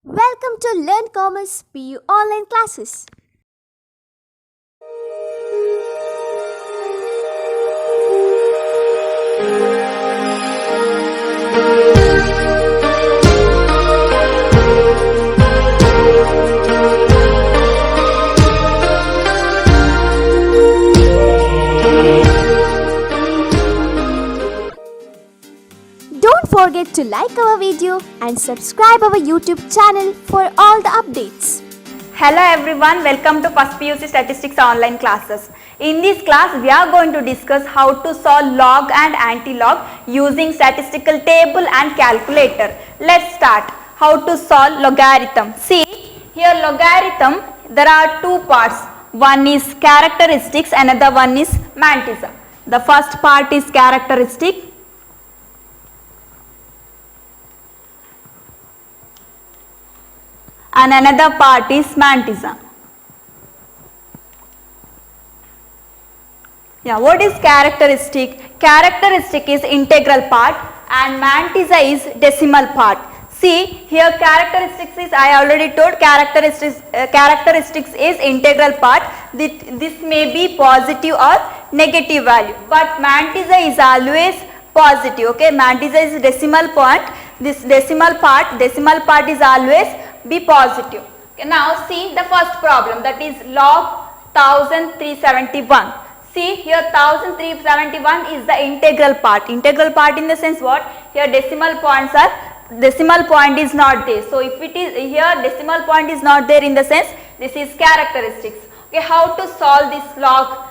Welcome to Learn Commerce PU online classes. Don't forget to like our video and subscribe our YouTube channel for all the updates. Hello everyone, welcome to First PUC Statistics online classes. In this class, we are going to discuss how to solve log and anti-log using statistical table and calculator. Let's start. How to solve logarithm. See, here logarithm, there are two parts. One is characteristics, another one is mantissa. The first part is characteristic. And another part is mantissa. Yeah, what is characteristic? Characteristic is integral part and mantissa is decimal part. See, here characteristics is, I already told characteristics is integral part. This may be positive or negative value, but mantissa is always positive. Okay, mantissa is decimal point. This decimal part is always be positive. Okay, now see the first problem, that is log 1371. See here 1371 is the integral part. Integral part in the sense what? Here decimal point is not there. So if it is here decimal point is not there, in the sense this is characteristics. Okay, how to solve this log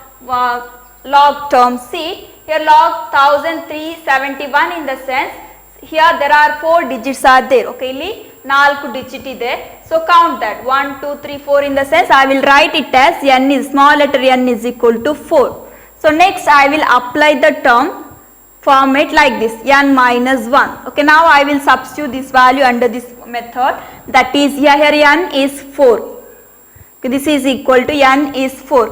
term? See here log 1371 in the sense here there are 4 digits are there. Okay, ಇಲ್ಲಿ 4 digit ಇದೆ. So count that 1, 2, 3, 4 in the sense I will write it as n is small letter n is equal to 4. So next I will apply the term format like this, n minus 1. Okay, now I will substitute this value under this method, that is here n is 4. Okay, this is equal to n is 4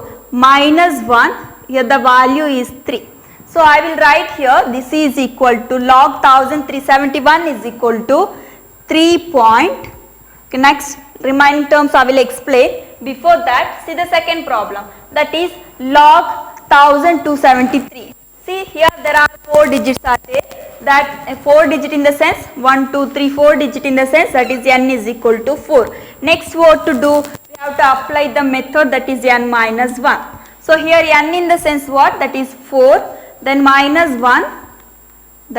minus 1, here the value is 3. So I will write here this is equal to log 1371 is equal to 3 point. Okay, next remaining terms I will explain. Before that, see the second problem, that is log 1273. See here there are 4 digits are there, that 4 digit in the sense 1, 2, 3, 4 digit in the sense that is n is equal to 4. Next what to do? We have to apply the method, that is n minus 1. So here n in the sense what? That is 4, then minus 1,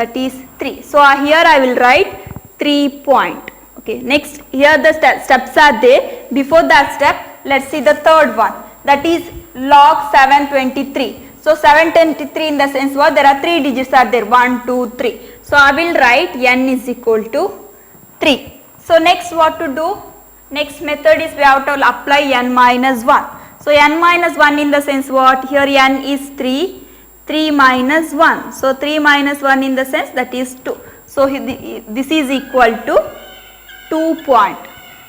that is 3. So here I will write 3 point. Okay, next here the steps are there. Before that step, let's see the third one, that is log 723. So 723 in the sense what? There are 3 digits are there, 1, 2, 3. So I will write n is equal to 3. So next what to do? Next method is we have to apply n minus 1. So n minus 1 in the sense what? Here n is 3, 3 minus 1. So 3 minus 1 in the sense that is 2. So this is equal to 2 point.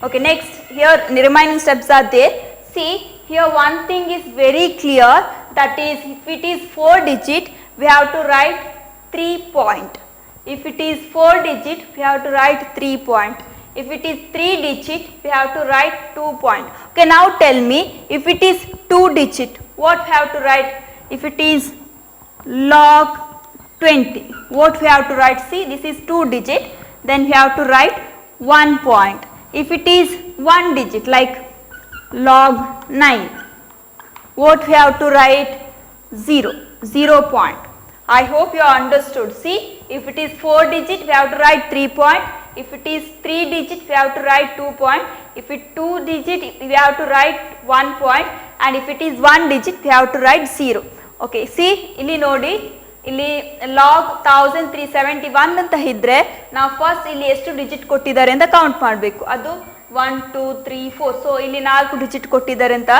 Okay, next here the remaining steps are there. See here one thing is very clear, that is if it is 4 digit we have to write 3 point. If it is 4 digit we have to write 3 point. If it is 3 digit we have to write 2 point. Okay, now tell me, if it is 2 digit what we have to write? If it is log 20, what we have to write? See, this is 2 digit, then we have to write 1 point. If it is 1 digit like log 9, what we have to write? 0 point. I hope you understood. See, if it is 4 digit we have to write 3 point. If it is 3 digit we have to write 2 point. If it 2 digit we have to write 1 point, and if it is 1 digit we have to write 0. Okay, see ಇಲ್ಲಿ ನೋಡಿ, ಇಲ್ಲಿ log 1371 ಅಂತ ಇದ್ರೆ ನಾವು first ಇಲ್ಲಿ ಎಷ್ಟು digit ಕೊಟ್ಟಿದ್ದಾರೆ ಅಂತ ಕೌಂಟ್ ಮಾಡಬೇಕು. ಅದು 1, 2, 3, 4. ಸೊ ಇಲ್ಲಿ 4 ಡಿಜಿಟ್ ಕೊಟ್ಟಿದ್ದಾರೆ ಅಂತ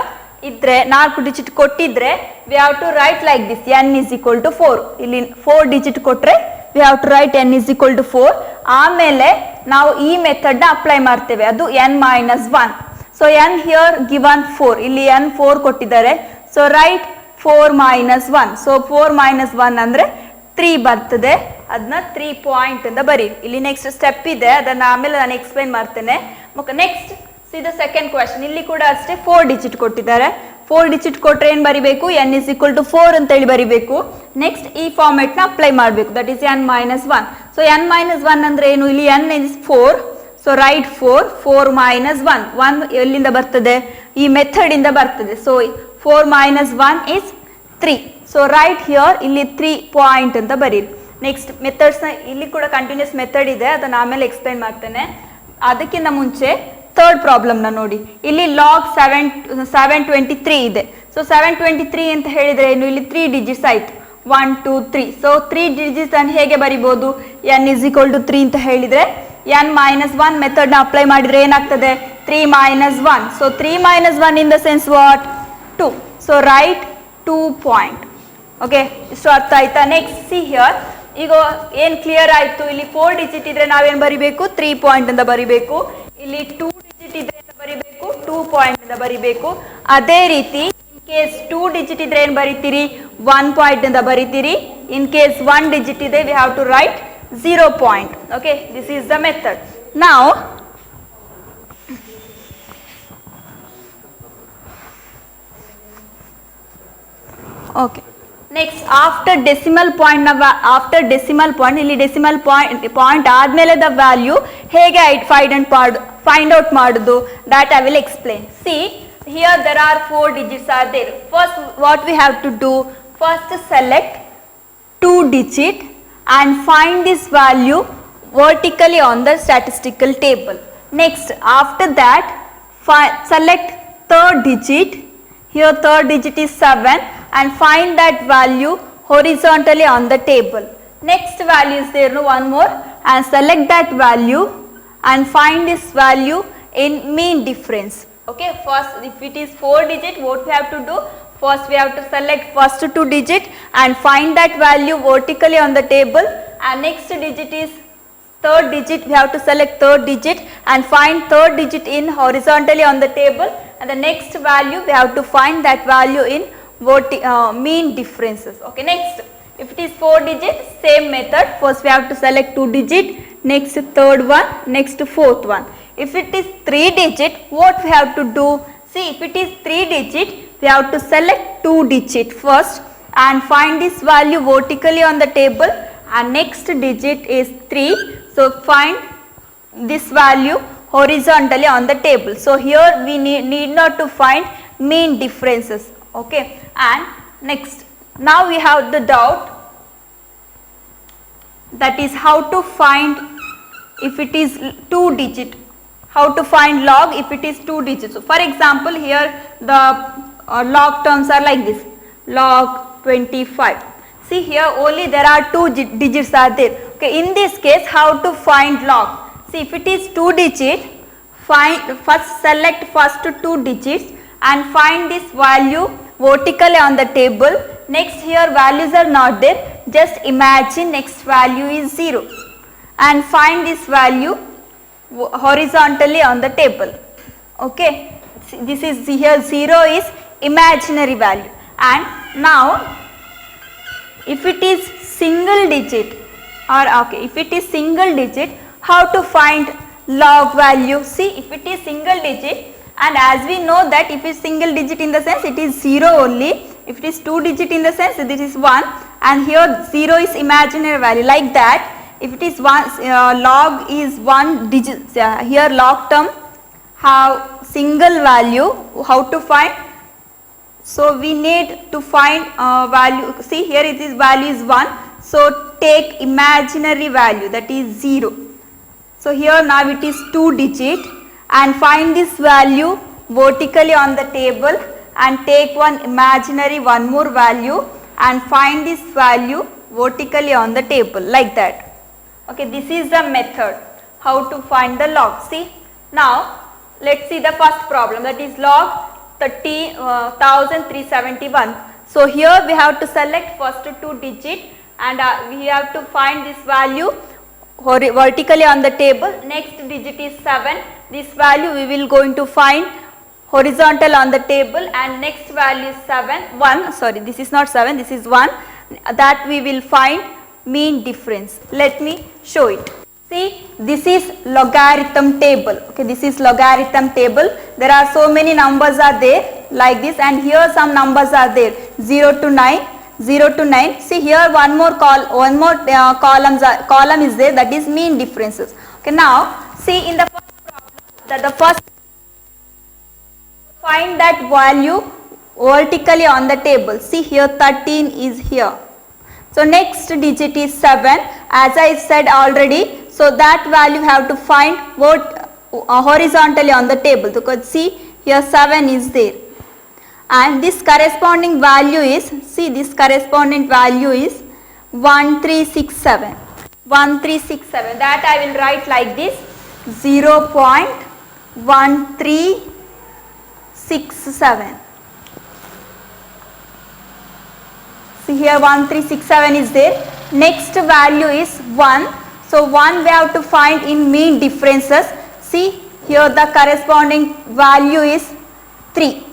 ಇದ್ರೆ, 4 ಡಿಜಿಟ್ ಕೊಟ್ಟಿದ್ರೆ we have to write like this, n is equal to 4. ಇಲ್ಲಿ 4 ಡಿಜಿಟ್ ಕೊಟ್ರೆ we have to write n is equal to 4. ಆಮೇಲೆ ನಾವು ಈ ಮೆಥಡ್ ನ ಅಪ್ಲೈ ಮಾಡ್ತೇವೆ, ಅದು n minus 1. So n here given 4, ಇಲ್ಲಿ n 4 ಕೊಟ್ಟಿದ್ದಾರೆ. So write 4 minus 1. So 4 minus 1 ಅಂದ್ರೆ 3 ಬರ್ತದೆ, ಅದನ್ನ 3 ಪಾಯಿಂಟ್ ಅಂತ ಬರೀರಿ. ಇಲ್ಲಿ ನೆಕ್ಸ್ಟ್ ಸ್ಟೆಪ್ ಇದೆ, ಅದನ್ನ ಆಮೇಲೆ ನಾನು ಎಕ್ಸ್ಪ್ಲೈನ್ ಮಾಡ್ತೇನೆ. Okay next C the second question. ಇಲ್ಲಿ ಕೂಡ ಅಷ್ಟೇ 4 ಡಿಜಿಟ್ ಕೊಟ್ಟಿದ್ದಾರೆ. 4 ಡಿಜಿಟ್ ಕೊಟ್ಟರೆ ಏನು ಬರಿಬೇಕು, n is equal to 4 ಅಂತೇಳಿ ಬರಿಬೇಕು. ನೆಕ್ಸ್ಟ್ ಈ ಫಾರ್ಮೆಟ್ನ ಅಪ್ಲೈ ಮಾಡಬೇಕು, that is n minus 1. So n minus 1 ಅಂದರೆ ಏನು, ಇಲ್ಲಿ n is 4. So right 4 minus 1 ಎಲ್ಲಿಂದ ಬರ್ತದೆ, ಈ ಮೆಥಡ್ ಇಂದ ಬರ್ತದೆ. So 4 minus 1 is 3. So right here ಇಲ್ಲಿ 3 ಪಾಯಿಂಟ್ ಅಂತ ಬರೀರಿ. ನೆಕ್ಸ್ಟ್ ಮೆಥಡ್ಸ್ನ ಇಲ್ಲಿ ಕೂಡ ಕಂಟಿನ್ಯೂಸ್ ಮೆಥಡ್ ಇದೆ, ಅದನ್ನು ಆಮೇಲೆ ಎಕ್ಸ್ಪ್ಲೈನ್ ಮಾಡ್ತೇನೆ. ಅದಕ್ಕಿಂತ ಮುಂಚೆ ಥರ್ಡ್ ಪ್ರಾಬ್ಲಮ್ನ ನೋಡಿ. ಇಲ್ಲಿ ಲಾಗ್ 723 ಇದೆ. ಸೊ 723 ಅಂತ ಹೇಳಿದರೆ ಏನು, ಇಲ್ಲಿ 3 ಡಿಜಿಟ್ಸ್ ಆಯಿತು, 1 2 3. ಸೊ 3 ಡಿಜಿಟ್ಸ್ ಅನ್ನು ಹೇಗೆ ಬರಿಬೋದು, n is equal to 3 ಅಂತ ಹೇಳಿದರೆ n minus 1 ಮೆಥಡ್ನ ಅಪ್ಲೈ ಮಾಡಿದರೆ ಏನಾಗ್ತದೆ, 3 minus 1. So 3 minus 1 in the sense what, 2. So right 2 point. Okay, ಇಷ್ಟು ಅರ್ಥ ಆಯ್ತಾ. ನೆಕ್ಸ್ಟ್ ಸಿ ಹಿಯರ್, ಈಗ ಏನು ಕ್ಲಿಯರ್ ಆಯಿತು, ಇಲ್ಲಿ 4 ಡಿಜಿಟ್ ಇದ್ರೆ ನಾವೇನು ಬರಿಬೇಕು, 3 ಪಾಯಿಂಟ್ ಅಂತ ಬರಿಬೇಕು. ಇಲ್ಲಿ 2 ಡಿಜಿಟ್ ಇದ್ರೆ ಅಂತ ಬರಿಬೇಕು, 2 ಪಾಯಿಂಟ್ ಅಂತ ಬರಿಬೇಕು. ಅದೇ ರೀತಿ ಇನ್ ಕೇಸ್ 2 ಡಿಜಿಟ್ ಇದ್ರೆ ಏನು ಬರಿತೀರಿ, 1 ಪಾಯಿಂಟ್ ಅಂತ ಬರಿತೀರಿ. ಇನ್ ಕೇಸ್ 1 ಡಿಜಿಟ್ ಇದೆ we have to write 0 point. Okay, this is the method. ನಾವು okay next after decimal point ಇಲ್ಲಿ ಡೆಸಿಮಲ್ ಪಾಯಿಂಟ್ ಆದ್ಮೇಲೆ ದ ವ್ಯಾಲ್ಯೂ ಹೇಗೆ ಫೈಂಡ್ ಔಟ್ ಮಾಡುದು, that I will explain. See here there are 4 digits are there. First what we have to do, first select 2 digit and find this value vertically on the statistical table. Next after that select third digit. Here third digit is 7 and find that value horizontally on the table. Next value is there, no one more, and select that value and find this value in mean difference. Okay, first if it is 4 digit, what we have to do, first we have to select first 2 digit and find that value vertically on the table, and next digit is third digit, we have to select third digit and find third digit in horizontally on the table, and the next value we have to find that value in mean differences. Okay, next if it is 4 digit, same method, first we have to select 2 digit, next third one, next fourth one. If it is 3 digit, what we have to do, see if it is 3 digit we have to select 2 digit first and find this value vertically on the table, and next digit is 3, so find this value horizontally on the table. So here we need not to find mean differences. Okay, and next now we have the doubt, that is how to find if it is 2 digit, how to find log if it is 2 digits. So for example here the log terms are like this, log 25. See here only there are 2 digits are there. Okay, in this case how to find log, see if it is 2 digit, first select first 2 digits and find this value vertically on the table. Next here values are not there, just imagine next value is 0 and find this value horizontally on the table. Okay, this is here 0 is imaginary value. And now if it is single digit, or okay, if it is single digit, how to find log value? See if it is single digit, and as we know that if it is single digit in the sense it is 0 only, if it is 2 digit in the sense this is 1, and here 0 is imaginary value, like that. If it is log is 1 digit, here log term have single value, how to find? So we need to find value, see here it is value is 1, so take imaginary value, that is 0. So here now it is 2 digit and find this value vertically on the table and take one imaginary one more value and find this value vertically on the table, like that. Okay, this is the method how to find the log. See now let's see the first problem, that is log 30,371. So here we have to select first 2 digit and we have to find this value vertically on the table. Next digit is 7, this value we will going to find horizontal on the table, and next value is 1, sorry this is not 7, this is 1, that we will find mean difference. Let me show it. See, this is logarithm table. Okay, this is logarithm table. There are so many numbers are there like this, and here some numbers are there 0 to 9, 0 to 9. See here one more column is there, that is mean differences. Okay, now see in the first problem that the first find that value vertically on the table. See here 13 is here. So next digit is 7, as I said already. So that value have to find horizontally on the table, because see here 7 is there, and this corresponding value is, see this corresponding value is 1367. 1367, that I will write like this 0.1367. See here 1367 is there. Next value is 1. So 1 we have to find in mean differences. See here the corresponding value is 3.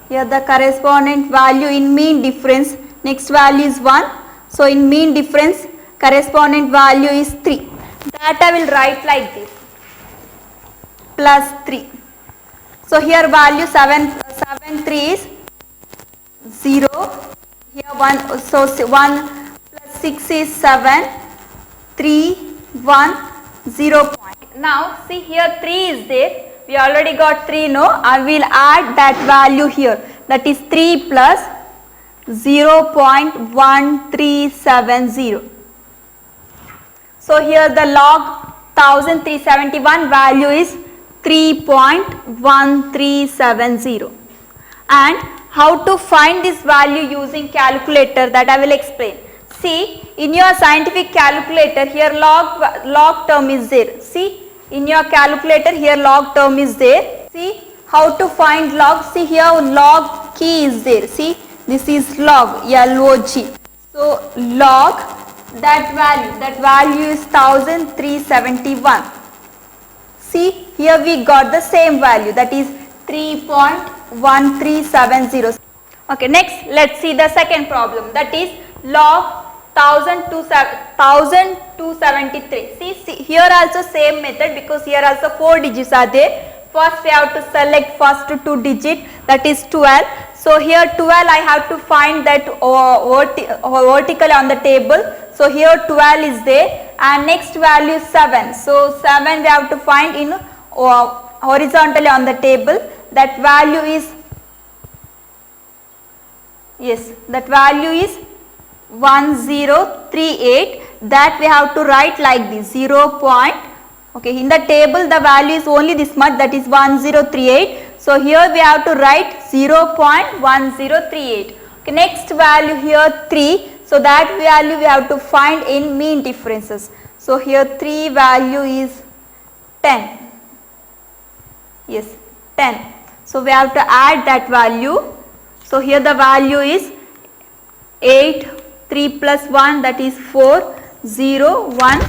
Here the corresponding value in mean difference, next value is 1. So in mean difference corresponding value is 3. That I will write like this, plus 3. So here value 73 is 0. Here 1, so 1 plus 6 is 7, 3, 1, 0 point. Now see here 3 is there. We already got 3, no? I will add that value here. That is 3 plus 0.1370. So here the log 1371 value is 3.1370. And how to find this value using calculator, that I will explain. See in your scientific calculator here log term is there. See in your calculator here log term is there. See how to find log. See here log key is there. See this is log, LOG. So log that value is 1371. See here we got the same value, that is 3.1370. Okay, next let's see the second problem, that is log 1273. See here also same method, because here also 4 digits are there. First we have to select first 2 digit, that is 12. So here 12 I have to find that vertically on the table. So here 12 is there, and next value is 7. So 7 we have to find in horizontally on the table. That value is, yes, that value is 1038. That we have to write like this 0. Okay, in the table the value is only this much, that is 1038. So here we have to write 0.1038. Okay, next value here 3. So that value we have to find in mean differences. So here 3 value is 10. Yes, 10. So we have to add that value. So here the value is 8, 3 plus 1, that is 4, 0, 1,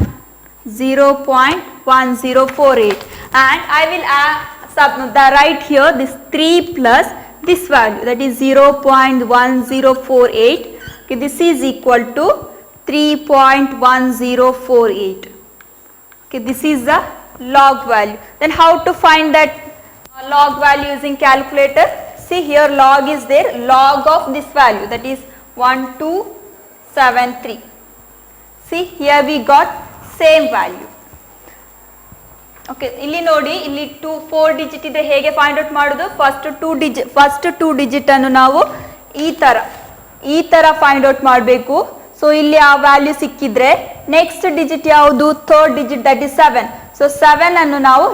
0.1048. And I will write here this 3 plus this value, that is 0.1048. Okay, this is equal to 3.1048. Okay, this is the log value. Then how to find that log value using calculator? See here log is there, log of this value, that is 1273. See here we got same value. Okay, ಇಲ್ಲಿ ನೋಡಿ, ಇಲ್ಲಿ 4 digit ಇದೆ, ಹೇಗೆ find out ಮಾಡೋದು? First 2 digit ಅನ್ನು ನಾವು ಈ ತರ ಫೈಂಡ್ ಔಟ್ ಮಾಡಬೇಕು. ಸೊ ಇಲ್ಲಿ ಆ ವ್ಯಾಲ್ಯೂ ಸಿಕ್ಕಿದ್ರೆ ನೆಕ್ಸ್ಟ್ ಡಿಜಿಟ್ ಯಾವುದು? 3rd digit, that is 7. So 7 ಅನ್ನು ನಾವು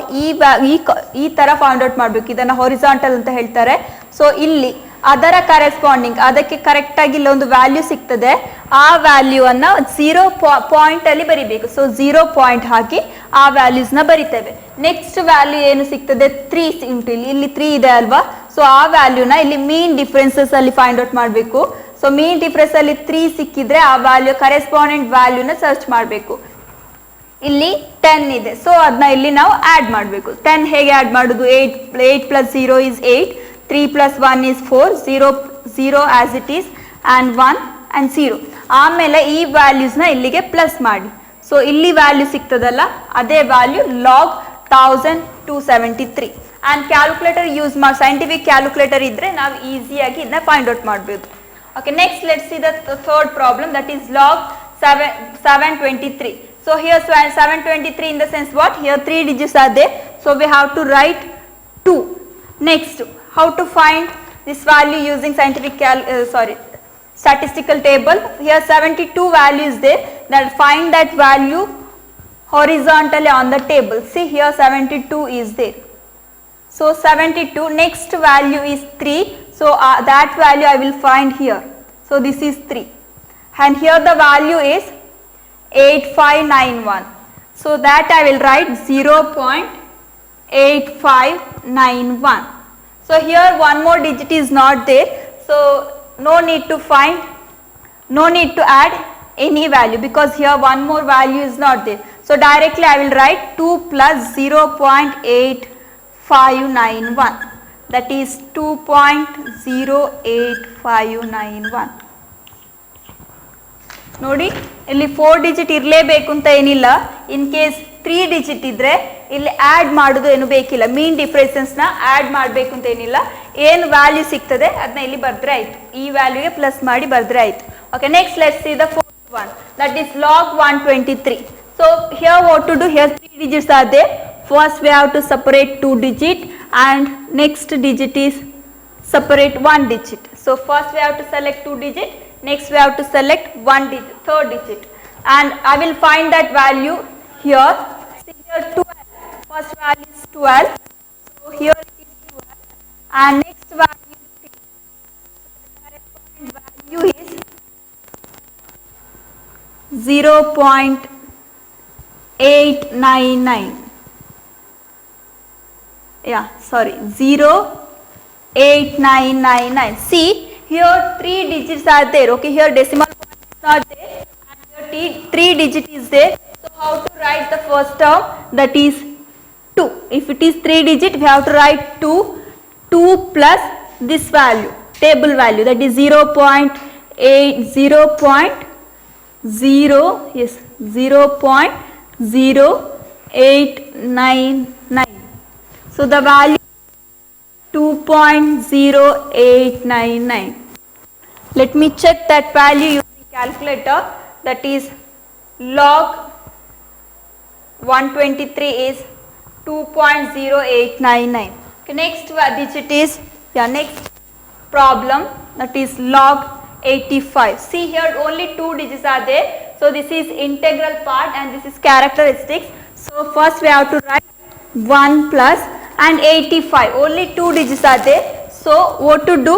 ಈ ತರ ಫೈಂಡ್ ಔಟ್ ಮಾಡಬೇಕು. ಇದನ್ನ ಹಾರಿಜಾಂಟಲ್ ಅಂತ ಹೇಳ್ತಾರೆ. ಸೊ ಇಲ್ಲಿ ಅದರ ಕರೆಸ್ಪಾಂಡಿಂಗ್, ಅದಕ್ಕೆ ಕರೆಕ್ಟ್ ಆಗಿ ಇಲ್ಲೊಂದು ವ್ಯಾಲ್ಯೂ ಸಿಗ್ತದೆ, ಆ ವ್ಯಾಲ್ಯೂ ಅನ್ನ 0 ಪಾಯಿಂಟ್ ಅಲ್ಲಿ ಬರಿಬೇಕು. ಸೊ 0 ಪಾಯಿಂಟ್ ಹಾಕಿ ಆ ವ್ಯಾಲ್ಯೂಸ್ ನ ಬರಿತೇವೆ. ನೆಕ್ಸ್ಟ್ ವ್ಯಾಲ್ಯೂ ಏನು ಸಿಗ್ತದೆ? 3 ಇಂಟು ಇಲ್ಲಿ 3 ಇದೆ ಅಲ್ವಾ? ಸೊ ಆ ವ್ಯಾಲ್ಯೂನ ಇಲ್ಲಿ ಮೀನ್ ಡಿಫರೆನ್ಸಸ್ ಅಲ್ಲಿ ಫೈಂಡ್ ಔಟ್ ಮಾಡಬೇಕು. ಸೊ ಮೀನ್ ಡಿಫರೆನ್ಸ್ ಅಲ್ಲಿ 3 ಸಿಕ್ಕಿದ್ರೆ ಆ ವ್ಯಾಲ್ಯೂ ಕರೆಸ್ಪಾಂಡೆಂಟ್ ವ್ಯಾಲ್ಯೂನ ಸರ್ಚ್ ಮಾಡಬೇಕು. ಇಲ್ಲಿ 10 ಇದೆ, ಸೊ ಅದನ್ನ ಇಲ್ಲಿ ನಾವು ಆಡ್ ಮಾಡಬೇಕು. 10 ಹೇಗೆ ಆಡ್ ಮಾಡುದು? 8 plus 0 is 8, 3 plus 1 is 4, 0 as it is, and 1 and 0. ಆಮೇಲೆ ಈ ವ್ಯಾಲ್ಯೂಸ್ನ ಇಲ್ಲಿಗೆ ಪ್ಲಸ್ ಮಾಡಿ. ಸೊ ಇಲ್ಲಿ ವ್ಯಾಲ್ಯೂ ಸಿಗ್ತದಲ್ಲ ಅದೇ value log 1273. And calculator use ಮಾಡಿ ಸೈಂಟಿಫಿಕ್ ಕ್ಯಾಲ್ಕುಲೇಟರ್ ಇದ್ದರೆ ನಾವು ಈಸಿಯಾಗಿ ಇದನ್ನ ಫೈಂಡ್ ಔಟ್ ಮಾಡ್ಬೋದು. Okay, next let's see the third problem, that is log 723. So here 723 in the sense what? Here 3 digits are there. So we have to write 2. Next, how to find this value using statistical table. Here 72 value is there. That find that value horizontally on the table. See here 72 is there. So 72, next value is 3. So that value I will find here. So this is 3. And here the value is 8591. So that I will write 0.8591. So here one more digit is not there. So no need to find, no need to add any value because here one more value is not there. So directly I will write 2 plus 0.8591. That is 2.08591. ನೋಡಿ ಇಲ್ಲಿ 4 digit ಇರಲೇಬೇಕು ಅಂತ ಏನಿಲ್ಲ. In case 3 digit ಇದ್ರೆ ಇಲ್ಲಿ add ಮಾಡೋದು ಏನು ಬೇಕಿಲ್ಲ. ಮೀನ್ ಡಿಫ್ರೆನ್ಸಸ್ನ ಆ್ಯಡ್ ಮಾಡಬೇಕು ಅಂತ ಏನಿಲ್ಲ. ಏನು ವ್ಯಾಲ್ಯೂ ಸಿಗ್ತದೆ ಅದನ್ನ ಇಲ್ಲಿ ಬರೆದ್ರೆ ಆಯಿತು. ಈ ವ್ಯಾಲ್ಯೂಗೆ ಪ್ಲಸ್ ಮಾಡಿ ಬರೆದ್ರೆ ಆಯಿತು. Okay, next let's see the fourth one, that is log 123. So here what to do? Here 3 digits are there. First we have to separate 2 digit and next digit is separate 1 digit. So first we have to select 2 digit. Next we have to select 1 digit, third digit, and I will find that value here. See here 12. First value is 12. So here it is 12, and next value is 3. So the value is 0.899. Yeah, sorry, 0.8999. See. Here 3 digits are there. Okay, here decimal point is not there, and here 3 digit is there. So how to write the first term? That is 2. If it is 3 digit, we have to write 2. 2 plus this value, table value, that is 0.899. So the value 2.0899. Let me check that value using calculator. That is log 123 is 2.0899. Okay, next digit is, next problem, that is log 85. See here only 2 digits are there. So this is integral part and this is characteristics. So first we have to write 1 plus and 85. Only 2 digits are there. So what to do?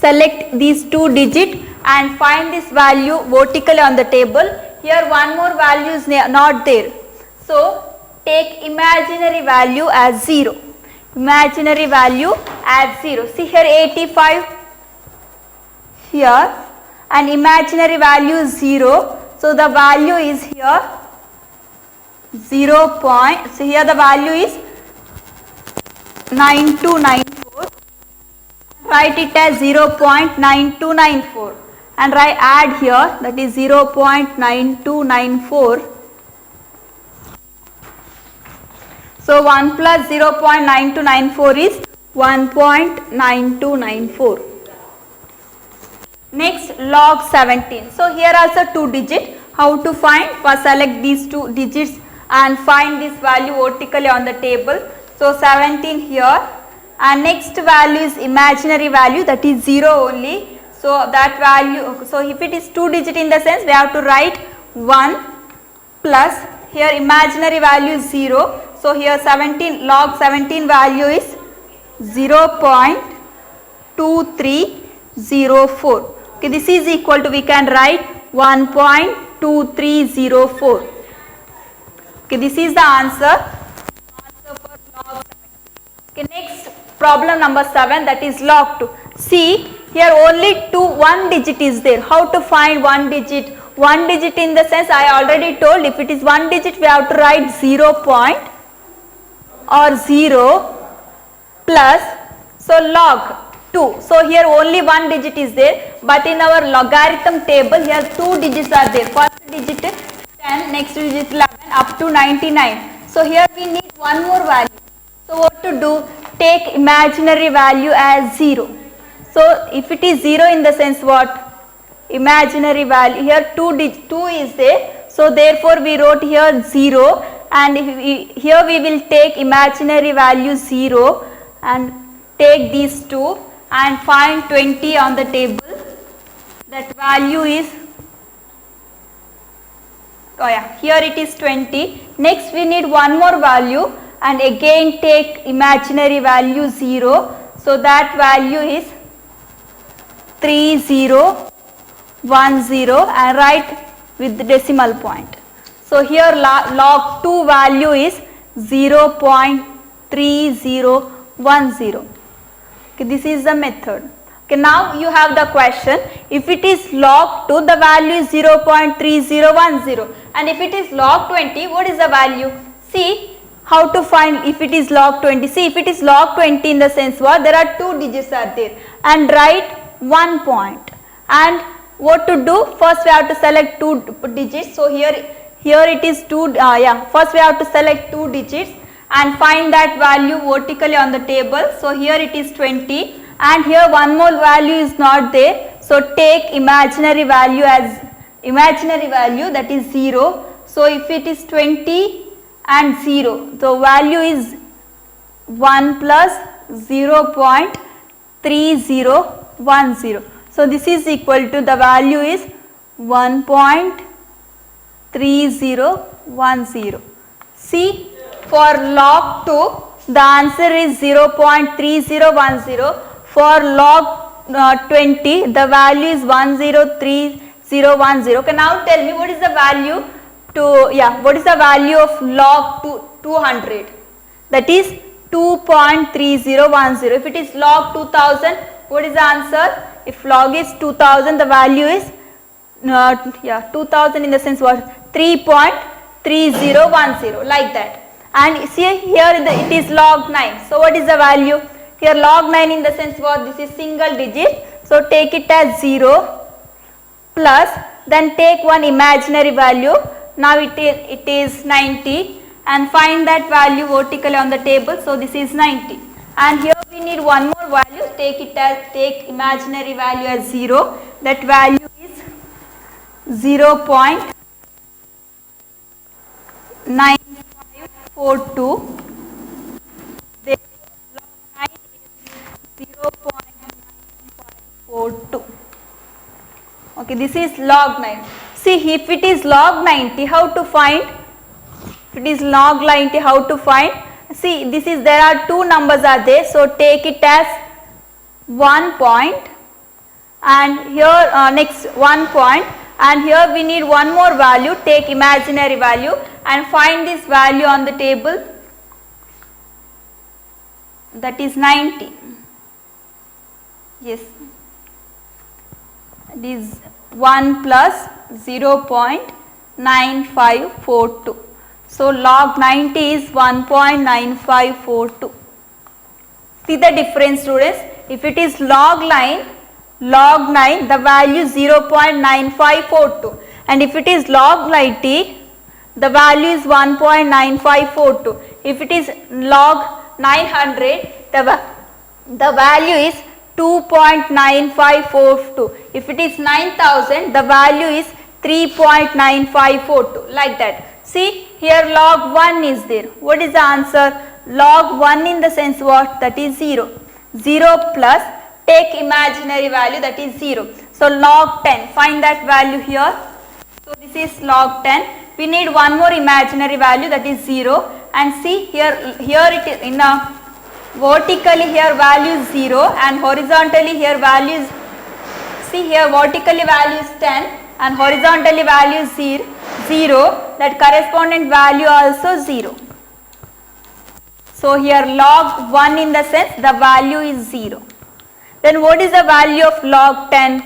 Select these 2 digits and find this value vertically on the table. Here one more value is not there. So take imaginary value as 0. Imaginary value as 0. See here 85 here and imaginary value is 0. So the value is here 0. So here the value is 9294. Write it as 0.9294 and add here, that is 0.9294. So 1 plus 0.9294 is 1.9294. Next log 17. So here also 2 digit. How to find? First select these 2 digits and find this value vertically on the table. So 17 here, and next value is imaginary value, that is 0 only. So that value, so if it is 2 digit in the sense we have to write 1 plus, here imaginary value is 0. So here 17, log 17 value is 0.2304. Okay, this is equal to, we can write 1.2304. Okay, this is the answer for log 7. Okay, next problem number 7, that is log 2. See here only 1 digit is there. How to find 1 digit? 1 digit in the sense I already told, if it is 1 digit we have to write 0 point or 0 plus. So log 2. So here only one digit is there, but in our logarithm table here two digits are there. First digit 10, next digit 11 up to 99. So here we need one more value. So what to do? Take imaginary value as 0. So if it is 0 in the sense what? Imaginary value, here 2 is there. So therefore we wrote here 0, and here we will take imaginary value 0 and take these two and find 20 on the table. That value is, oh yeah, here it is 20. Next we need one more value and again take imaginary value 0. So that value is 3010 and write with the decimal point. So here log 2 value is 0.3010. Okay, this is the method. Okay, now you have the question. If it is log 2, the value is 0.3010, and if it is log 20, what is the value? See how to find if it is log 20. See, if it is log 20 in the sense what? There are two digits are there, and write 1 point. And what to do? First we have to select two digits. So here it is first we have to select two digits and find that value vertically on the table. So here it is 20, and here one more value is not there. So take imaginary value as imaginary value, that is 0. So if it is 20 and 0, the value is 1 plus 0.3010. So this is equal to, the value is 1.3010. See, for log 2 the answer is 0.3010. For log 20 the value is 1.03010. Okay, now tell me what is the value what is the value of log 200? That is 2.3010. If it is log 2000, what is the answer? If log is 2000, the value is 2000 in the sense what? 3.3010, like that. And see here it is log 9. So what is the value? Here log 9 in the sense what? This is single digit. So take it as 0 plus, then take one imaginary value. Now it is 90, and find that value vertically on the table. So this is 90, and here we need one more value. Take imaginary value as 0. That value is 0.9542. Therefore log 9 is 0.9542. Okay, this is log 9. See, if it is log 90, how to find? If it is log 90, how to find? See, there are two numbers are there, so take it as 1 point, and here next 1 point, and here we need one more value. Take imaginary value and find this value on the table, that is 90. Yes, it is 1 plus 0.9542. So log 90 is 1.9542. See the difference, students. If it is log 9, the value is 0.9542, and if it is log 90, the value is 1.9542. If it is log 900, the value is 2.9542. If it is 9000, the value is 3.9542, like that. See, here log 1 is there. What is the answer? Log 1 in the sense what? That is 0. 0 plus, take imaginary value, that is 0. So log 10, find that value here. So this is log 10. We need one more imaginary value, that is 0. And see here it is in a vertically here value is 0, and horizontally here value is, see here vertically value is 10 and horizontally value is 0. That correspondent value also 0. So here log 1 in the sense the value is 0. Then what is the value of log 10?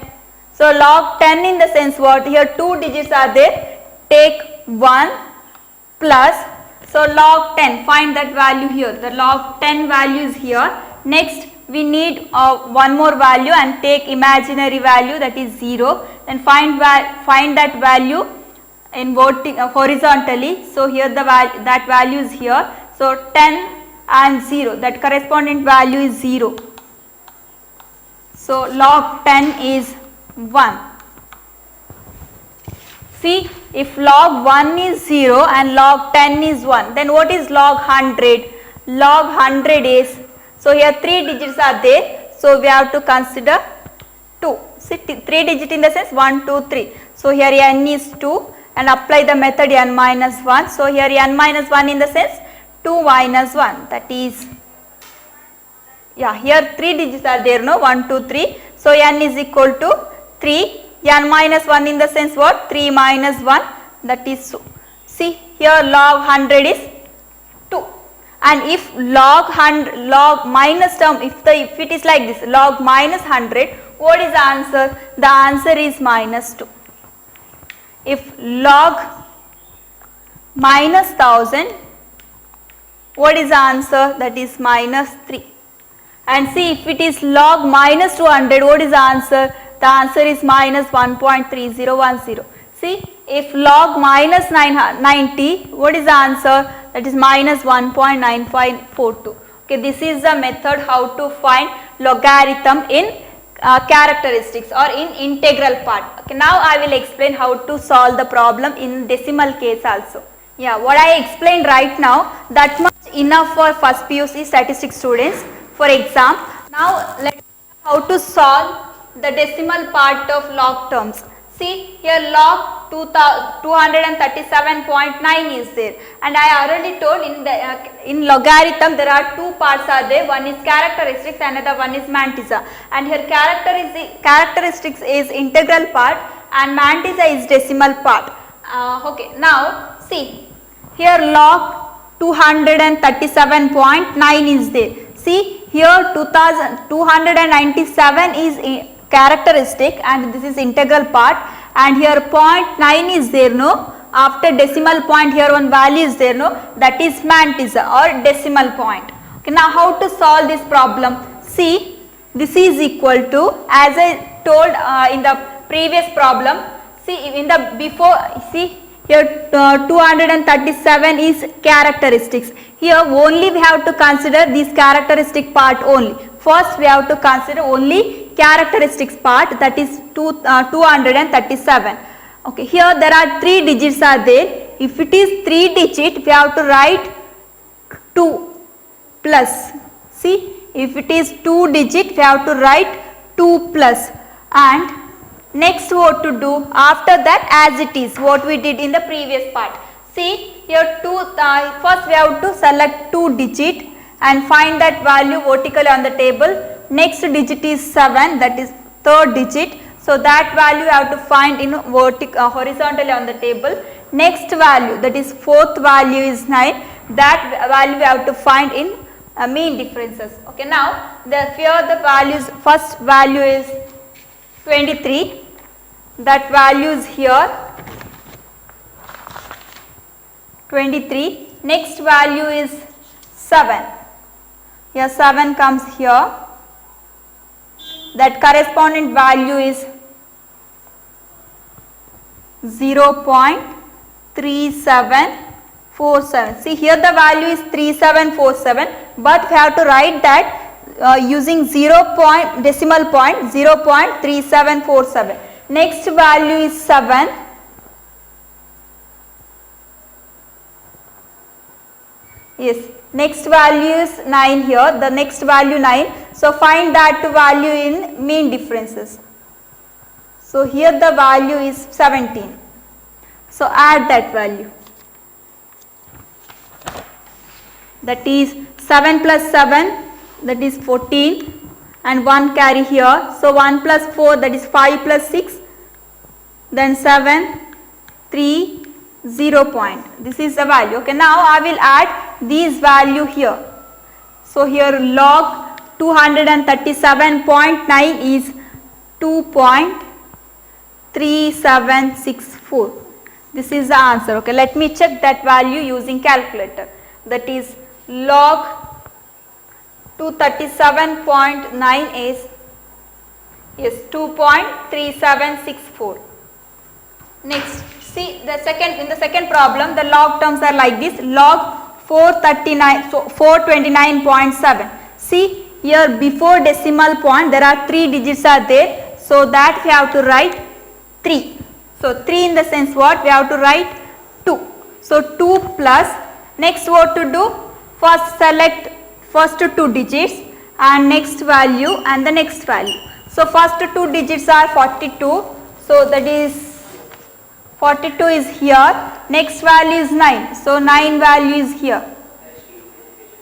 So log 10 in the sense what? Here two digits are there. Take 1 plus, so log 10, find that value here. The log 10 value is here. Next we need one more value and take imaginary value, that is 0. Then find that value in horizontally. So here that value is here. So 10 and 0, that corresponding value is 0. So log 10 is 1. See, if log 1 is 0 and log 10 is 1, then what is log 100? Log 100 is, so here 3 digits are there, so we have to consider 2. See, 3 digit in the sense 1, 2, 3. So here n is 2 and apply the method n minus 1. So here n minus 1 in the sense 2 minus 1, that is, yeah, here 3 digits are there, no, 1, 2, 3. So n is equal to 3. N minus 1 in the sense what? 3 minus 1, that is so. See, here log 100 is 2. And if log minus term, if it is like this, log minus 100, what is the answer? The answer is minus 2. If log minus 1000, what is the answer? That is minus 3. And see, if it is log minus 200, what is the answer? The answer is minus 1.3010. See, if log minus 90, what is the answer? That is minus 1.9542. Okay, this is the method how to find logarithm in characteristics or in integral part. Okay, now I will explain how to solve the problem in decimal case also. Yeah, what I explained right now, that much enough for first PUC statistics students for exam. Now let's see how to solve the decimal part of log terms. See, here log 237.9 is there, and I already told in logarithm there are two parts are there. One is characteristics, another one is mantissa. And here characteristics is integral part and mantissa is decimal part. Okay, now see, here log 237.9 is there. See, here 297 is characteristic and this is integral part, and here 0.9 is there, no, after decimal point here one value is there, no, that is mantissa or decimal point. Okay, now how to solve this problem? See, this is equal to, as I told in the previous problem, see in the before, see here 237 is characteristics. Here only we have to consider this characteristic part only. First we have to consider only characteristics part, that is 237. Okay, here there are 3 digits are there. If it is 3 digit, we have to write 2 plus. See, if it is 2 digit, we have to write 2 plus. And next what to do? After that, as it is, what we did in the previous part. See, here first we have to select 2 digit and find that value vertically on the table. Next digit is 7, that is third digit. So that value you have to find in horizontally on the table. Next value, that is fourth value is 9. That value we have to find in mean differences. Okay, now here the values, first value is 23. That value is here 23. Next value is 7. Here 7 comes here. That corresponding value is 0.3747. See, here the value is 3747, but we have to write that using decimal point 0.3747. Next value is 7. Yes, next value is 9 here, the next value 9. So find that value in mean differences. So here the value is 17. So add that value. That is 7 plus 7, that is 14, and 1 carry here. So 1 plus 4, that is 5 plus 6, then 7, 3, 0 point. This is the value. Okay, now I will add these value here. So here log 237.9 is 2.3764. This is the answer. Okay, let me check that value using calculator. That is log 237.9 is yes 2.3764. Next, see the second problem, the log terms are like this: log 439, so 429.7. See here, before decimal point there are 3 digits are there, so that we have to write 3. So 3 in the sense what? We have to write 2. So 2 plus, next what to do? First select first 2 digits and next value and the next value. So first 2 digits are 42, so that is 42 is here, next value is 9, so 9 value is here,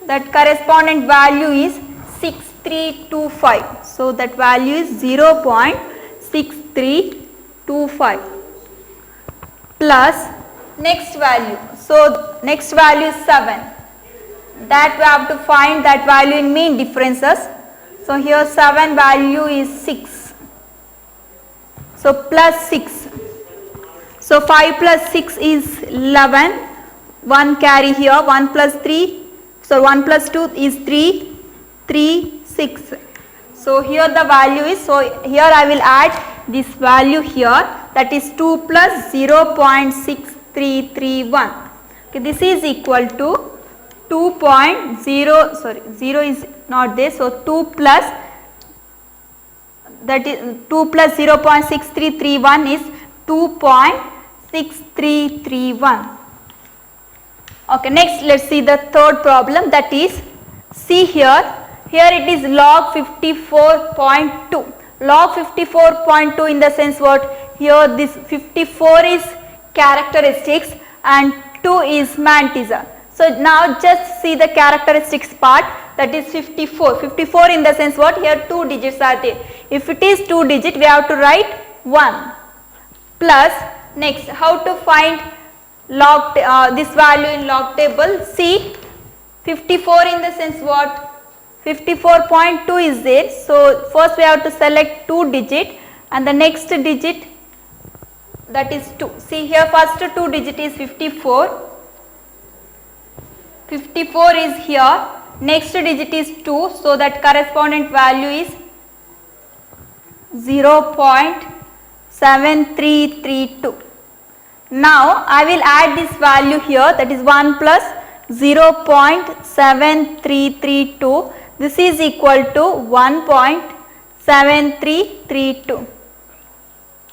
that correspondent value is 6325, so that value is 0.6325 plus next value, so next value is 7, that we have to find that value in mean differences. So here 7 value is 6, so plus 6. So 5 plus 6 is 11, 1 carry here, 1 plus 3, so 1 plus 2 is 3, 3, 6. So here the value is, so here I will add this value here, that is 2 plus 0.6331. Okay, this is equal to 2.0, sorry 0 is not there, so 2 plus, that is 2 plus 0.6331 is 2.6331. Okay, next let us see the third problem, that is, see here it is log 54.2. Log 54.2 in the sense what? Here this 54 is characteristics and 2 is mantissa. So now just see the characteristics part, that is 54. 54 in the sense what? Here 2 digits are there. If it is 2 digit, we have to write 1 plus, next how to find log this value in log table. See 54 in the sense what? 54.2 is there, so first we have to select 2 digit and the next digit, that is 2. See here first 2 digit is 54. 54 is here, next digit is 2, so that correspondent value is 0.7332. Now I will add this value here, that is 1 plus 0.7332. This is equal to 1.7332.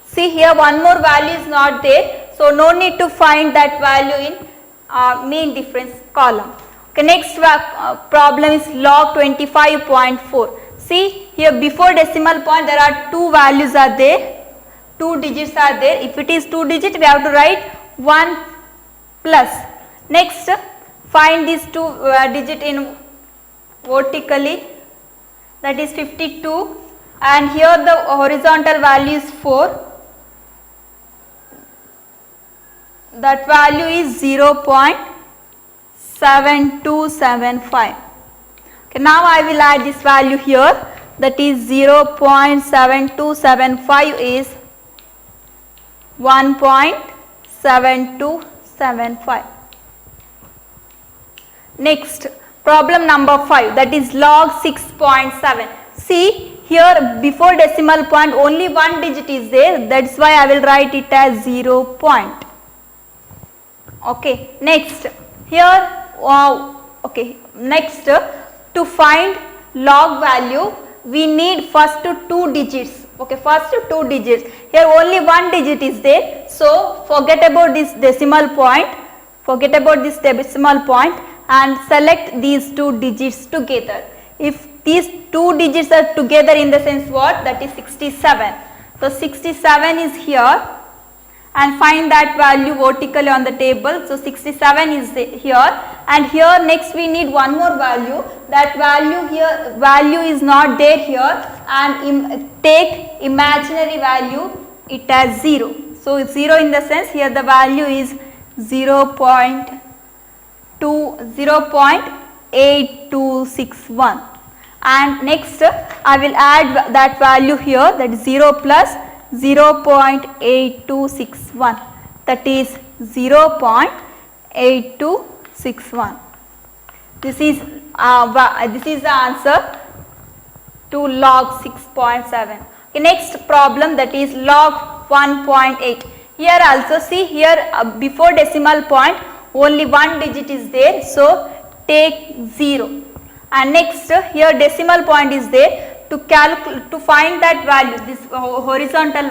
See here one more value is not there, so no need to find that value in mean difference column. Okay, next problem is log 25.4. See here before decimal point there are 2 values are there, 2 digits are there. If it is 2 digit, we have to write 1 plus. Next find these 2 digit in vertically, that is 52, and here the horizontal value is 4, that value is 0.7275. Okay, now I will add this value here, that is 0.7275 is 1.7275. Next problem number 5, that is log 6.7. See here before decimal point only 1 digit is there, that is why I will write it as 0 point. Okay, next here okay, next to find log value we need first 2 digits. Okay, first 2 digits, here only 1 digit is there, so forget about this decimal point, and select these 2 digits together. If these 2 digits are together in the sense what? That is 67. So 67 is here, and find that value vertically on the table. So 67 is here, and here next we need one more value, that value here, value is not there here, and take imaginary value it as 0. So 0 in the sense here the value is 0.8261, and next I will add that value here, that is 0 plus 0.8261, that is 0.8261. This is This is the answer to log 6.7. Okay, next problem, that is log 1.8. Here also see, here before decimal point only one digit is there, so take 0. And next here decimal point is there. To find that value, this horizontal